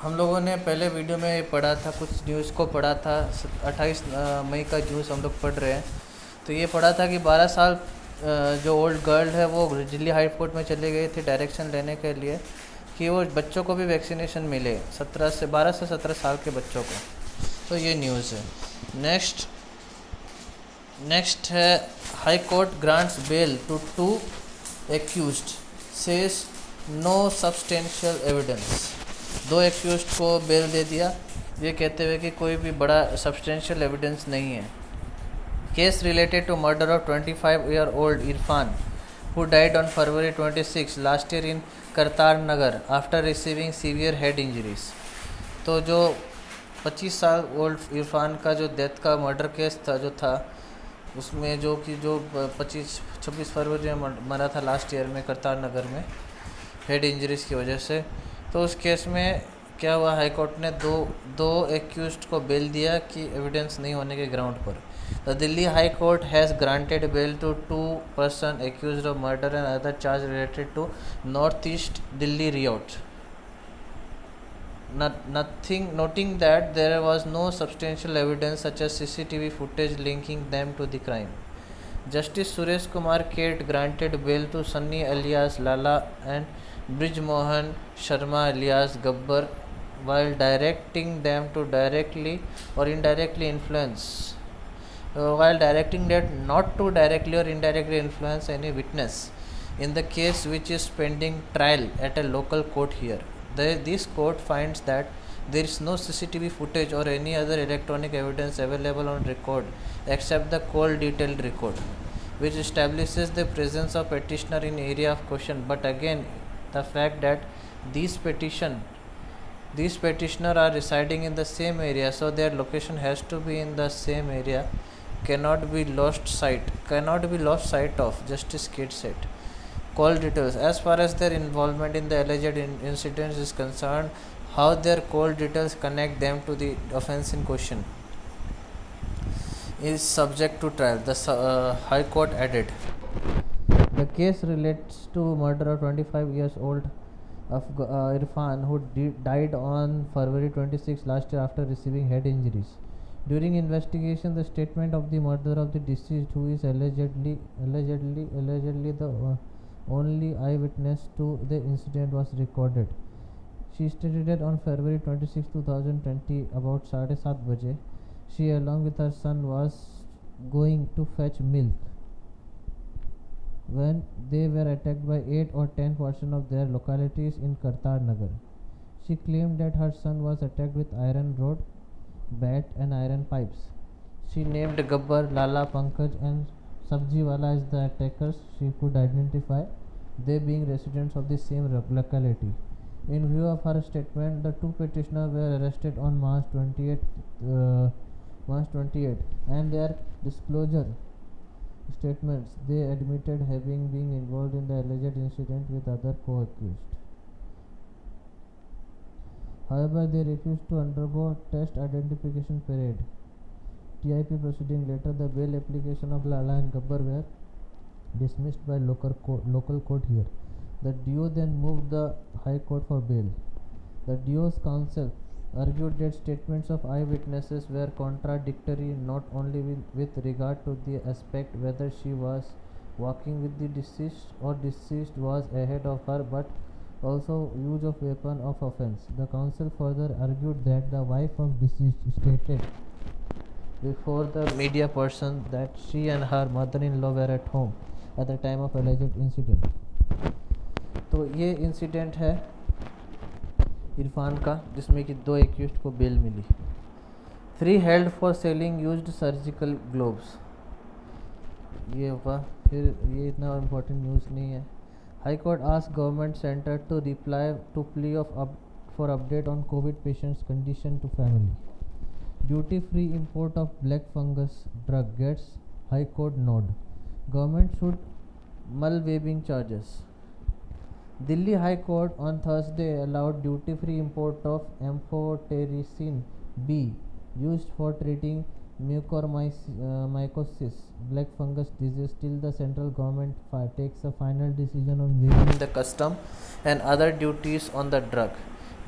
हम लोगों ने पहले वीडियो में पढ़ा था, कुछ न्यूज़ को पढ़ा था। 28 मई का न्यूज़ हम लोग पढ़ रहे हैं। तो ये पढ़ा था कि 12 साल जो ओल्ड गर्ल है वो दिल्ली हाई कोर्ट में चली गई थी डायरेक्शन लेने के लिए कि वो बच्चों को भी वैक्सीनेशन मिले, 12 से 17 साल के बच्चों को। तो ये न्यूज़ है। नेक्स्ट है, high court grants bail to two accused, says no substantial evidence. दो एक्यूज्ड को बेल दे दिया, ये कहते हुए कि कोई भी बड़ा सब्सटेंशियल एविडेंस नहीं है। Case related to murder of 25-year-old Irfan who died on February 26 last year in Kartar Nagar after receiving severe head injuries। तो जो 25 साल ओल्ड इरफान का जो डेथ का मर्डर केस था उसमें जो 26 फरवरी में मरा था लास्ट ईयर में करतार नगर में हेड इंजरीज की वजह से। तो उस केस में क्या हुआ, हाई कोर्ट ने दो एक्यूज्ड को बेल दिया कि एविडेंस नहीं होने के ग्राउंड पर। The Delhi high court has granted bail to 2 person accused of murder and other charge related to north east Delhi riot, noting that there was no substantial evidence such as CCTV footage linking them to the crime. Justice Suresh Kumar Kate granted bail to Sunny alias Lala and Brij Mohan Sharma alias Gabbar while directing them to directly or indirectly influence while directing that not to directly or indirectly influence any witness in the case which is pending trial at a local court here. This court finds that there is no CCTV footage or any other electronic evidence available on record except the cold detailed record, which establishes the presence of petitioner in area of question. But again, the fact that these petitioner are residing in the same area, so their location has to be in the same area, cannot be lost sight of, Justice Kate said. Call details. As far as their involvement in the alleged incidents is concerned, how their call details connect them to the offence in question is subject to trial, the High Court added. The case relates to murder of 25 years old of Irfan, who died on February 26 last year after receiving head injuries. During investigation, the statement of the murderer of the deceased, who is allegedly the only eyewitness to the incident, was recorded. She stated that on February 26, 2020, about 7:30 baje, she along with her son was going to fetch milk when they were attacked by 8 or 10 persons of their localities in Kartar Nagar. She claimed that her son was attacked with iron rod, bat and iron pipes. She named Gabbar, Lala, Pankaj and Sabjiwala as the attackers she could identify, they being residents of the same locality. In view of her statement, the two petitioners were arrested on March 28 and their disclosure statements they admitted having been involved in the alleged incident with other co-accused. However, they refused to undergo test identification parade. TIP proceeding later, the bail application of Lala and Gabbar were dismissed by local court here. The duo then moved the High Court for bail. The duo's counsel argued that statements of eyewitnesses were contradictory not only with regard to the aspect whether she was walking with the deceased or deceased was ahead of her, but also use of weapon of offense. The counsel further argued that the wife of deceased stated before the media person that she and her mother-in-law were at home at the time of alleged incident. तो ये incident है इरफान का, जिसमें कि दो accused को bail मिली। 3 held for selling used surgical gloves, ये होगा। फिर ये इतना इम्पोर्टेंट न्यूज़ नहीं है। High court asked government centre to reply to plea for update on covid patients condition to family. Duty free import of black fungus drug gets High Court nod. Government should mull waiving charges. Delhi High Court on Thursday allowed duty free import of amphotericin B used for treating mucormycosis, black fungus disease, till the central government takes a final decision on waiving the custom and other duties on the drug.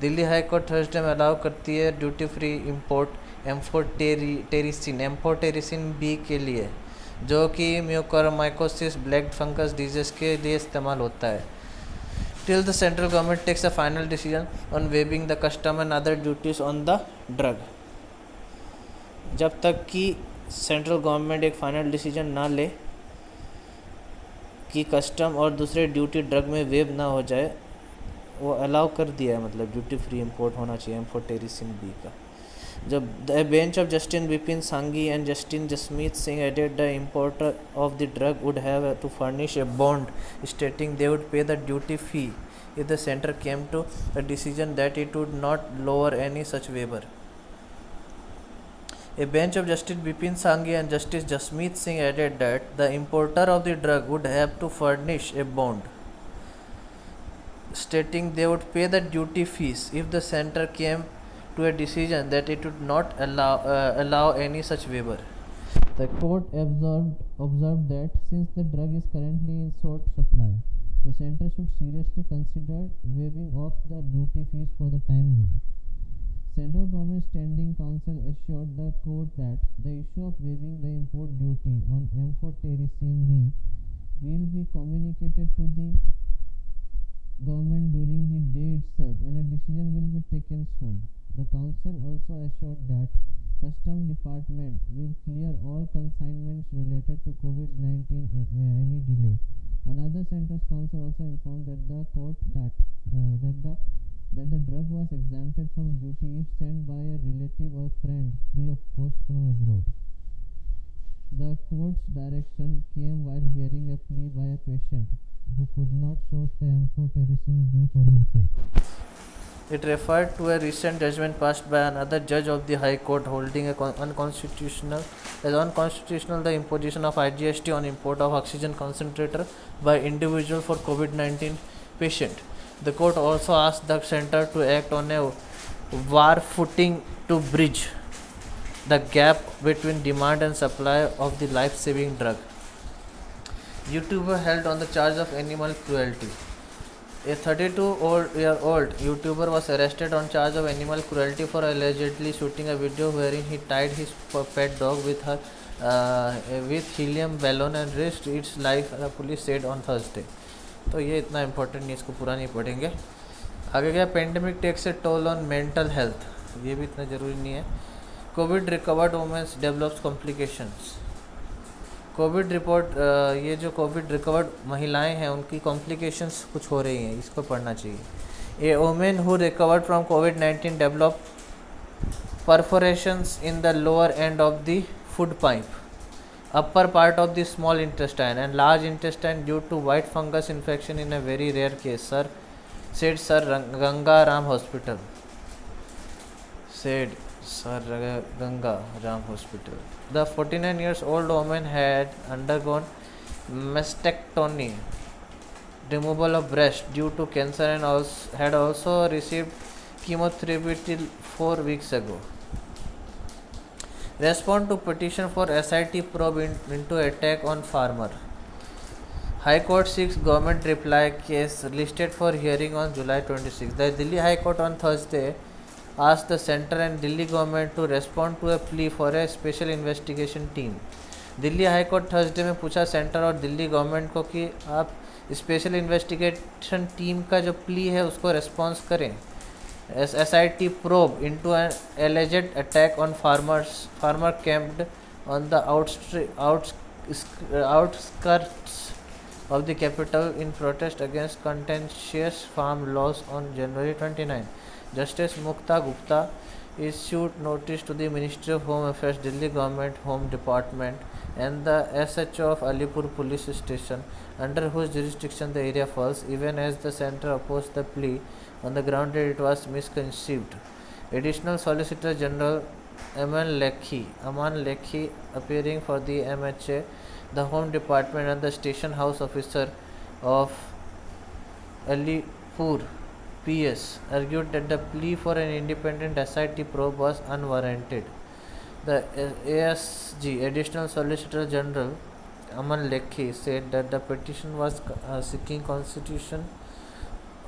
Delhi high court Thursday में allow करती है duty free import amphotericin B के लिए, जो कि mucormycosis black fungus disease के लिए इस्तेमाल होता है। Till the central government takes a final decision on waiving the custom and other duties on the drug. जब तक कि सेंट्रल गवर्नमेंट एक फाइनल डिसीजन ना ले कि कस्टम और दूसरे ड्यूटी ड्रग में वेव ना हो जाए, वो अलाउ कर दिया है, मतलब ड्यूटी फ्री इंपोर्ट होना चाहिए एम्फोटेरिसिन बी का। जब the bench of justice Vipin Sanghi and justice Jasmeet Singh added the importer of the drug would have to furnish a bond stating they would pay the duty fee if the centre came to a decision that it would not lower any such waiver. A bench of Justice Bipin Sanghi and Justice Jasmeet Singh added that the importer of the drug would have to furnish a bond stating they would pay the duty fees if the center came to a decision that it would not allow any such waiver. The court observed that since the drug is currently in short supply, the center should seriously consider waiving off the duty fees for the time being. Central Government Standing Council assured the court that the issue of waiving the import duty on amphotericin B will be communicated to the government during the day itself and a decision will be taken soon. The council also assured that Customs Department will clear all consignments related to COVID-19 any delay. Another Central Council also informed that the court that the drug was exempted from duty if sent by a relative or friend free of cost from abroad. The court's direction came while hearing a plea by a patient who could not source the amphotericin B for himself. It referred to a recent judgment passed by another judge of the High Court holding unconstitutional the imposition of IGST on import of oxygen concentrator by individual for COVID-19 patient. The court also asked the center to act on a war footing to bridge the gap between demand and supply of the life-saving drug. YouTuber held on the charge of animal cruelty. A 32-year-old YouTuber was arrested on charge of animal cruelty for allegedly shooting a video wherein he tied his pet dog with helium balloon and risked its life, the police said on Thursday. तो ये इतना important नहीं, इसको पूरा नहीं पढ़ेंगे। आगे गया, pandemic takes a toll on mental health, ये भी इतना ज़रूरी नहीं है। Covid recovered womens develops complications. Covid report, ये जो कोविड रिकवर्ड महिलाएं हैं उनकी कॉम्प्लिकेशंस कुछ हो रही हैं, इसको पढ़ना चाहिए। A women who recovered from कोविड-19 develop perforations in the lower end of the food pipe, upper part of the small intestine and large intestine due to white fungus infection in a very rare case, said Sir Ganga Ram Hospital. The 49 years old woman had undergone mastectomy, removal of breast due to cancer, and had also received chemotherapy till 4 weeks ago. Respond to petition for SIT probe into attack on farmer. High Court seeks government reply case listed for hearing on July 26. The Delhi High Court on Thursday asked the centre and Delhi government to respond to a plea for a special investigation team. Delhi high court Thursday में पूछा centre और Delhi government को कि आप special investigation team का जो plea है उसको रिस्पॉन्स करें। SIT probe into an alleged attack on farmer camped on the outskirts of the capital in protest against contentious farm laws on January 29. Justice Mukta Gupta issued notice to the Ministry of Home Affairs, Delhi Government Home Department and the SHO of Alipur Police Station, under whose jurisdiction the area falls, even as the centre opposed the plea on the ground that it was misconceived. Additional Solicitor General Aman Lekhi, appearing for the MHA, the Home Department and the Station House Officer of Alipur PS, argued that the plea for an independent SIT probe was unwarranted. The ASG, Additional Solicitor General Aman Lekhi, said that the petition was seeking constitution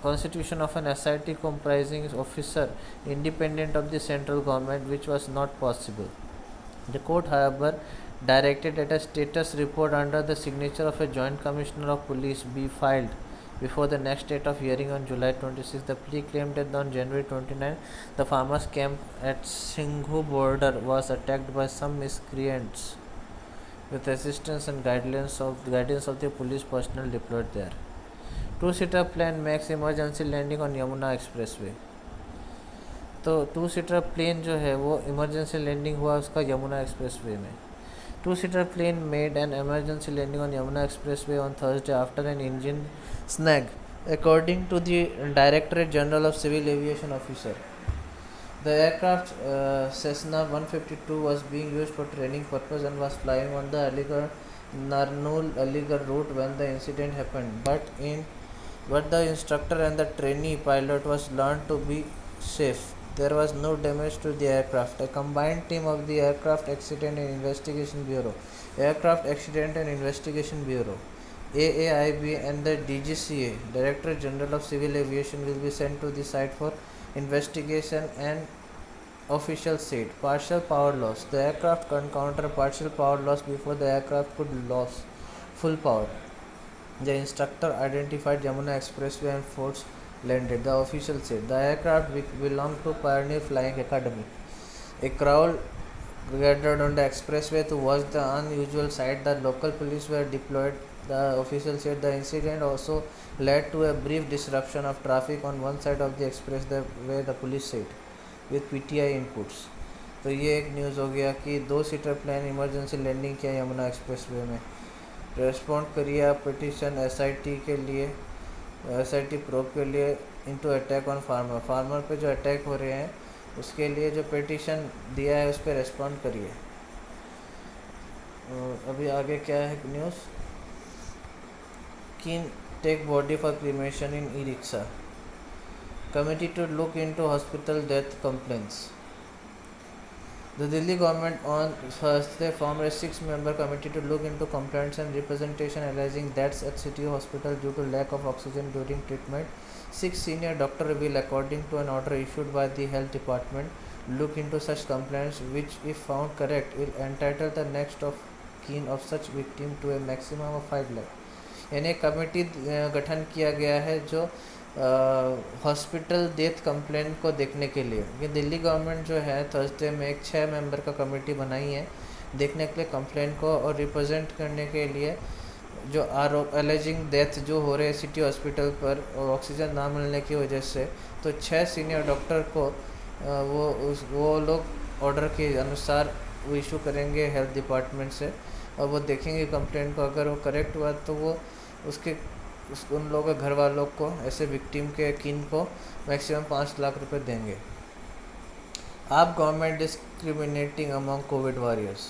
constitution of an SIT comprising officer independent of the central government, which was not possible. The court, however, directed that a status report under the signature of a joint commissioner of police be filed before the next date of hearing on July 26. The plea claimed that on January 29, the farmers' camp at Singhu border was attacked by some miscreants with assistance and guidance of the police personnel deployed there. Two-seater plane makes emergency landing on Yamuna Expressway. तो two seater plane जो है वो emergency landing हुआ उसका Yamuna expressway में. Two-seater plane made an emergency landing on Yamuna Expressway on Thursday after an engine snag, according to the Directorate General of Civil Aviation Officer. The aircraft Cessna 152 was being used for training purpose and was flying on the Aligarh-Narnool-Aligarh route when the incident happened. But the instructor and the trainee pilot was learned to be safe. There was no damage to the aircraft. A combined team of the Aircraft Accident and Investigation Bureau, AAIB, and the DGCA, Directorate General of Civil Aviation, will be sent to the site for investigation and officials said. Partial power loss. The aircraft encountered partial power loss before the aircraft could lose full power. The instructor identified Yamuna Expressway and Force landed, the official said. The aircraft belonged to Pioneer Flying Academy. A crowd gathered on the expressway to watch the unusual sight. The local police were deployed, the official said. The incident also led to a brief disruption of traffic on one side of the expressway, the police said, with PTI inputs. तो ये एक news हो गया कि 2-सीटर plane emergency landing किया Yamuna expressway में. Respond करिए आप पिटिशन SIT के लिए, SIT प्रोब के लिए इनटू अटैक ऑन फार्मर पे जो अटैक हो रहे हैं उसके लिए जो पिटिशन दिया है उस पर रेस्पॉन्ड करिए. अभी आगे क्या है news. Kin take body for cremation in e-rickshaw. Committee to look into hospital death complaints. The Delhi government on Thursday formed a 6-member committee to look into complaints and representation alleging deaths at city hospital due to lack of oxygen during treatment. 6 senior doctors will, according to an order issued by the health department, look into such complaints, which, if found correct, will entitle the next of kin of such victim to a maximum of 5 lakh. यानी committee गठन किया गया है जो hospital death complaint को देखने के लिए. ये दिल्ली गवर्नमेंट जो है थर्सडे में एक 6 मेंबर का कमेटी बनाई है देखने के लिए कंप्लेंट को और रिप्रेजेंट करने के लिए जो आरोप एलिजिंग डेथ जो हो रहे हैं सिटी हॉस्पिटल पर ऑक्सीजन ना मिलने की वजह से. तो 6 सीनियर डॉक्टर को वो लोग ऑर्डर के अनुसार वो इशू करेंगे हेल्थ डिपार्टमेंट से और वो देखेंगे कंप्लेंट को. अगर वो करेक्ट हुआ तो वो उन लोगों के घर वालों को ऐसे विक्टिम के किन को मैक्सिमम 5 लाख रुपए देंगे. आप government discriminating among Covid warriors.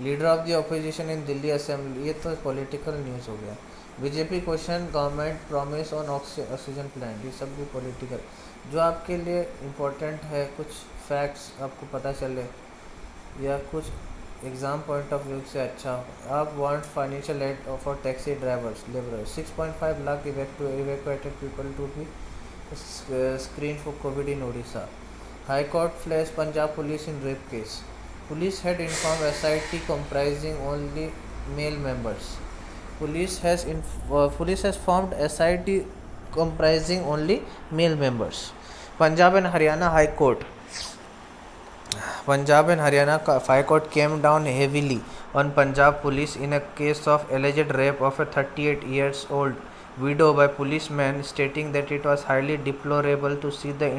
Leader of the opposition in Delhi assembly. ये तो पॉलिटिकल न्यूज़ हो गया. BJP question government promise on oxygen plant. ये सब भी पॉलिटिकल. जो आपके लिए इम्पोर्टेंट है कुछ फैक्ट्स आपको पता चले या कुछ एग्ज़ाम पॉइंट ऑफ व्यू से अच्छा हो. आप want financial aid for taxi drivers labourers. 6.5 lakh evacuated people to be screened for COVID in Odisha. High Court flags Punjab police in rape case. Police had informed SIT comprising only male members. Police has formed SIT comprising only male members. Punjab and Haryana High Court. Punjab and Haryana High Court came down heavily on Punjab police in a case of alleged rape of a 38-year-old widow by policemen, stating that it was highly deplorable to see the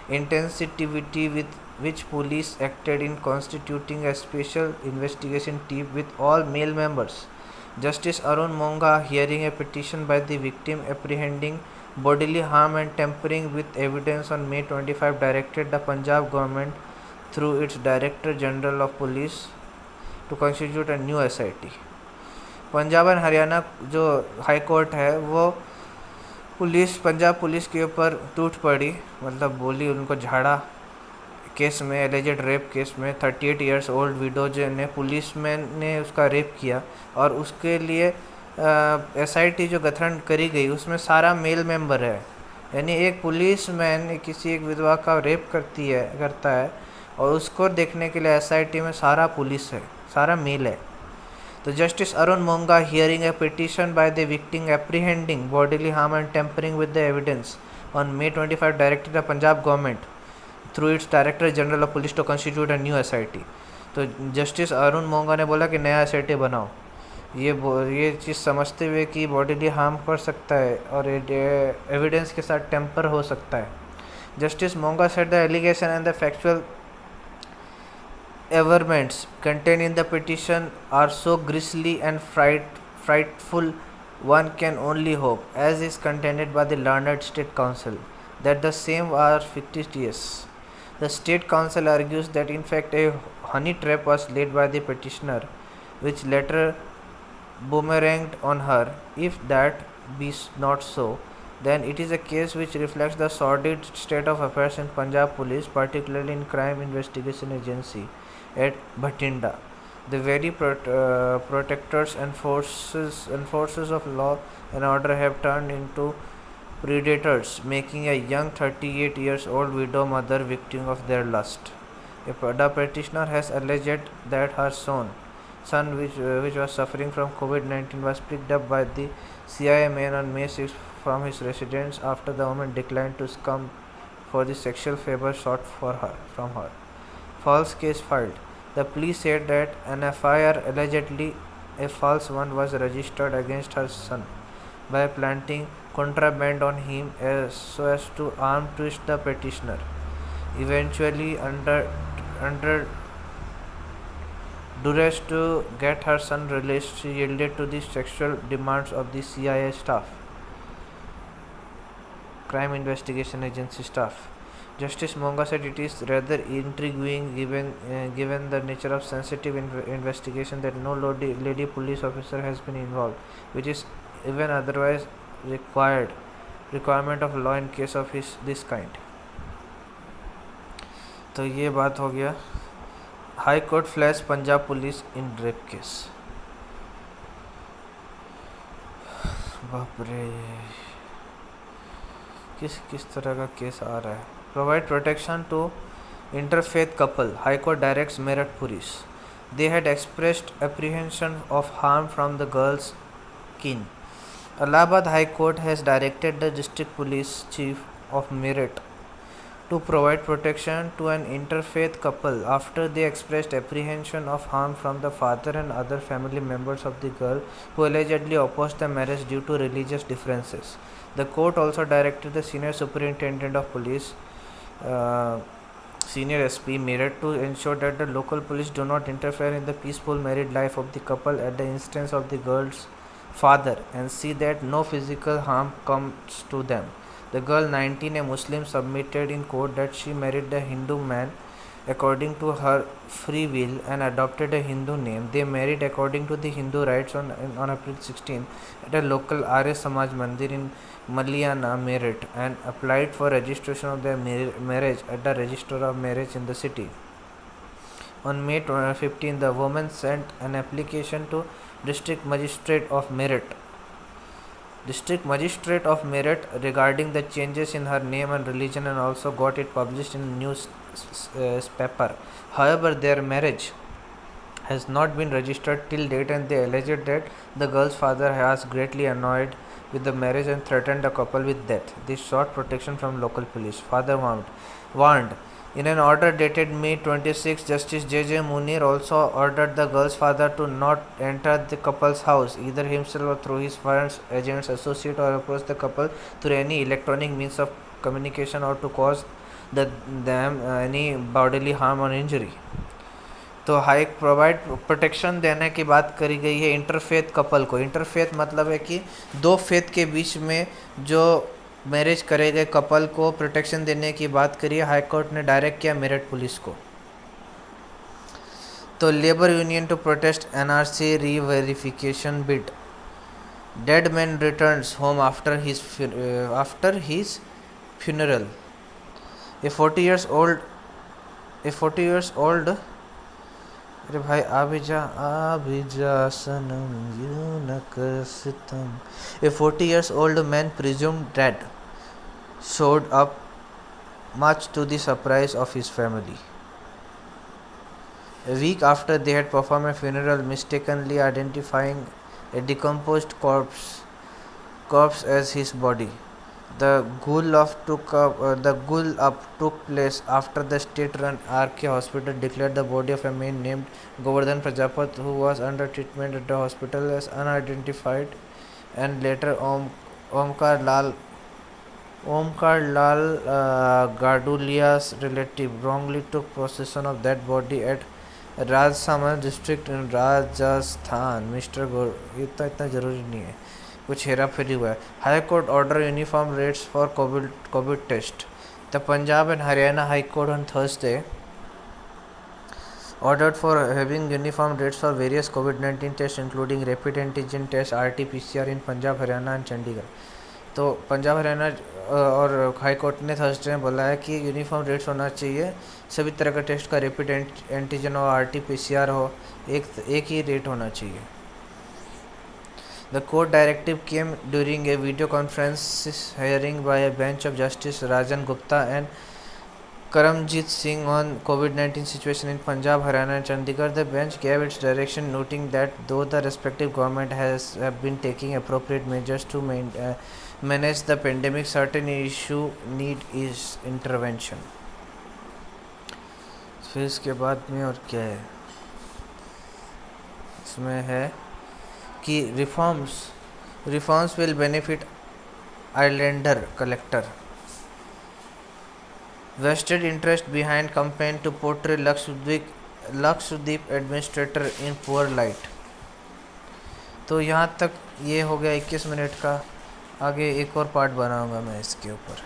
intensity with which police acted in constituting a special investigation team with all male members. Justice Arun Monga, hearing a petition by the victim apprehending bodily harm and tampering with evidence on May 25, directed the Punjab government through its Director General of Police to constitute a new SIT. Punjab and Haryana जो high court है वो Punjab police के ऊपर टूट पड़ी, मतलब बोली उनको झाड़ा केस में, एलिजेड रेप केस में 38 इयर्स ओल्ड विडो ने पुलिसमैन ने उसका रेप किया और उसके लिए SIT जो गठन करी गई उसमें सारा मेल मेंबर है, यानी एक पुलिस मैन किसी एक विधवा का रेप करता है और उसको देखने के लिए SIT में सारा पुलिस है, सारा मेल है। तो justice Arun Monga hearing a petition by the victim apprehending bodily harm and tampering with the evidence on May 25 directed the Punjab government through its Director General of Police to constitute a new SIT। तो justice Arun मोंगा ने बोला कि नया SIT बनाओ, ये चीज़ समझते हुए कि बॉडीली हार्म कर सकता है और एविडेंस के साथ टेम्पर हो सकता है। Justice Monga said the allegation and the factual averments contained in the petition are so grisly and frightful one can only hope, as is contended by the learned State Council, that the same are fictitious. The State Council argues that in fact a honey trap was laid by the petitioner, which later boomeranged on her. If that be not so, then it is a case which reflects the sordid state of affairs in Punjab Police, particularly in Crime Investigation Agency at Bhatinda. The very protectors and enforcers of law and order have turned into predators, making a young 38 years old widow mother victim of their lust. The petitioner has alleged that her son which was suffering from COVID-19 was picked up by the CIA man on May 6 from his residence after the woman declined to succumb for the sexual favor sought from her. False case filed. The police said that an FIR, allegedly a false one, was registered against her son by planting contraband on him so as to arm twist the petitioner. Eventually, under duress to get her son released, she yielded to the sexual demands of the CIA staff, Crime Investigation Agency staff. Justice Monga said it is rather intriguing given the nature of sensitive investigation that no lady police officer has been involved, which is even otherwise requirement of law in case of this kind. तो ये बात हो गया। High court flays Punjab police in rape case. बाप रे, किस तरह का केस आ रहा है। Provide protection to interfaith couple. High Court directs Meerut Police. They had expressed apprehension of harm from the girl's kin. Allahabad High Court has directed the District Police Chief of Meerut to provide protection to an interfaith couple after they expressed apprehension of harm from the father and other family members of the girl who allegedly opposed the marriage due to religious differences. The court also directed the Senior Superintendent of Police, Senior SP Meerut, to ensure that the local police do not interfere in the peaceful married life of the couple at the instance of the girl's father and see that no physical harm comes to them. The girl, 19, a Muslim, submitted in court that she married a Hindu man according to her free will and adopted a Hindu name. They married according to the Hindu rites on April 16 at a local Arya Samaj Mandir in Maliana, Meerut, and applied for registration of their marriage at the Register of Marriage in the city. On May 15, the woman sent an application to District Magistrate of Meerut regarding the changes in her name and religion and also got it published in a newspaper. However, their marriage has not been registered till date and they alleged that the girl's father was greatly annoyed with the marriage and threatened the couple with death. They sought protection from local police. Father warned. In an order dated May 26, Justice J.J. Munir also ordered the girl's father to not enter the couple's house, either himself or through his friends, agents, associates, or approach the couple through any electronic means of communication or to cause them any bodily harm or injury. तो high provide protection देने की बात करी गई है interfaith couple को। Interfaith मतलब है कि दो फेथ के बीच में जो मैरिज करे गए कपल को प्रोटेक्शन देने की बात करी हाई कोर्ट ने डायरेक्ट किया मेरठ पुलिस को। तो labour union to protest NRC reverification bid. Dead man returns home after his funeral. A 40 years old अरे भाई आ भी जा सनम यूं न कर सितम. A 40 years old man presumed dead showed up, much to the surprise of his family. A week after they had performed a funeral, mistakenly identifying a decomposed corpse as his body. The ghoul up took place after the state-run RK hospital declared the body of a man named Govardhan Prajapat, who was under treatment at the hospital, as unidentified, and later Omkar Lal Gadulia's relative wrongly took possession of that body at Rajsamand district in Rajasthan. Mr. ये तो इतना जरूरी नहीं है, कुछ हेरा फेरी हुआ है. High Court order uniform rates for COVID test. The Punjab and Haryana High Court on Thursday ordered for having uniform rates for various COVID-19 tests, including rapid antigen test RT-PCR in Punjab, Haryana and Chandigarh. तो पंजाब हरियाणा और high court ने Thursday में बोला है कि uniform rates होना चाहिए सभी तरह का टेस्ट का. रैपिड एंटीजन और RT-PCR हो, एक ही रेट होना चाहिए. The court directive came during a video conference hearing by a bench of Justice Rajan Gupta and Karamjit Singh on COVID-19 situation in Punjab, Haryana and Chandigarh. The bench gave its direction, noting that though the respective government have been taking appropriate measures to manage the pandemic, certain issue need is intervention. फिर इसके बाद में और क्या है, इसमें है कि reforms will benefit Islander collector. Vested interest behind campaign to portray Lakshadweep administrator in poor light. तो यहाँ तक ये हो गया 21 मिनट का. आगे एक और पार्ट बनाऊंगा मैं इसके ऊपर.